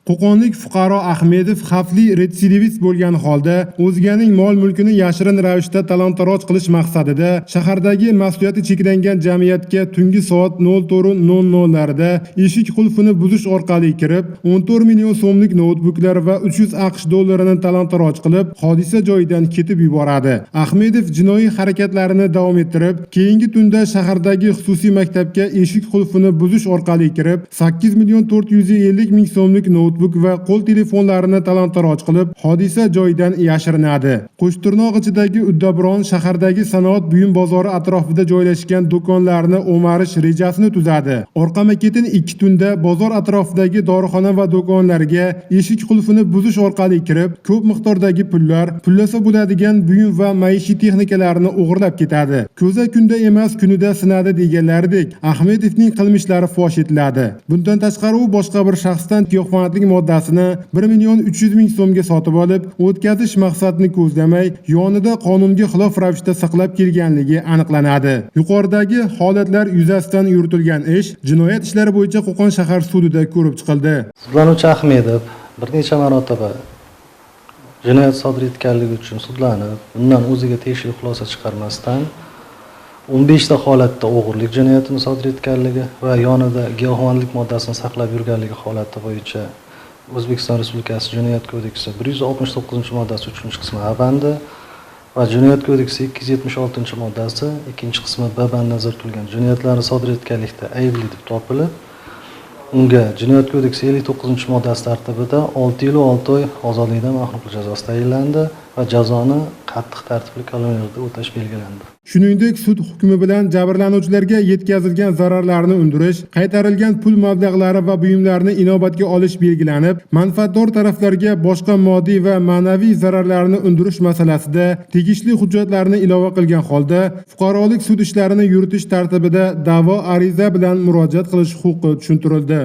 Qo'qonlik fuqaro Ahmedov xavfli retsidivist bo'lgan holda o'zganing mol-mulkini yashirin ravishda talon-taroj qilish maqsadida shahardagi mas'uliyati cheklangan jamiyatga tungi soat 04:00 da eshik qulfini buzish orqali kirib, 14 million so'mlik noutbuklar va 300 AQSh dollarini talon-taroj qilib, hodisa joyidan ketib yuboradi. Ahmedov jinoiy harakatlarini davom ettirib, keyingi tunda shahardagi xususiy maktabga eshik qulfini buzish orqali kirib, 8 million 450 ming so'mlik noutbuk va qo'l telefonlarini talon-taroj qilib, hodisa joyidan yashirinadi. Qo'shtirnoq ichidagi Uddaburon shahardagi sanoat buyum bozori atrofida joylashgan do'konlarni o'marish rejasini tuzadi. Orqama-ketin 2 tunda bozor atrofidagi dorixona va do'konlarga eshik qulfini buzish orqali kirib, ko'p miqdordagi pullar, pullasa bo'ladigan buyum va maishiy texnikalarni o'g'irlab ketadi. Ko'za kunda emas, kunida sinadi deganlaridek, Ahmedovning qilmishlari fosh etiladi. Bundan tashqari u boshqa bir shaxsdan giyohvandlik moddasini 1 million 300 ming so'mga sotib olib, o'tkazish maqsadini ko'zlamay, yonida qonunga xilof ravishda saqlab kelganligi aniqlanadi. Yuqoridagi holatlar yuzasidan yuritilgan ish jinoyat ishlari bo'yicha Qo'qon shahar sudida ko'rib chiqildi. Sudlanuvchi Ahmedov bir necha marotaba jinoyat sodir etganligi uchun sudlanib, undan o'ziga tegishli xulosa chiqarmasdan 15 ta holatda o'g'irlik jinoyatini sodir etganligi va yonida giyohvandlik moddasini saqlab yurganligi holati bo'yicha O'zbekiston Respublikasi Jinoyat kodeksi 169-moddasi 3-qismi A bandi va Jinoyat kodeksi 276-moddasi 2-qismi B bandi nazarda tutilgan jinoyatlarni sodir etganlikda aybli deb topilib, unga Jinoyat kodeksi 59-moddasi tartibida 6 yil 6 oy ozodlikdan mahrum jazosi tayinlandi va jazoni qattiq tartibli koloniyalarda o'tash belgilandi. Shuningdek, sud hukmi bilan jabrlanuvchilarga yetkazilgan zararlarni undirish, qaytarilgan pul mablag'lari va buyumlarni inobatga olish belgilanib, manfaatdor taraflarga boshqa moddiy va ma'naviy zararlarni undirish masalasida tegishli hujjatlarni ilova qilgan holda, fuqarolik sud ishlarini yuritish tartibida da'vo ariza bilan murojaat qilish huquqi tushuntirildi.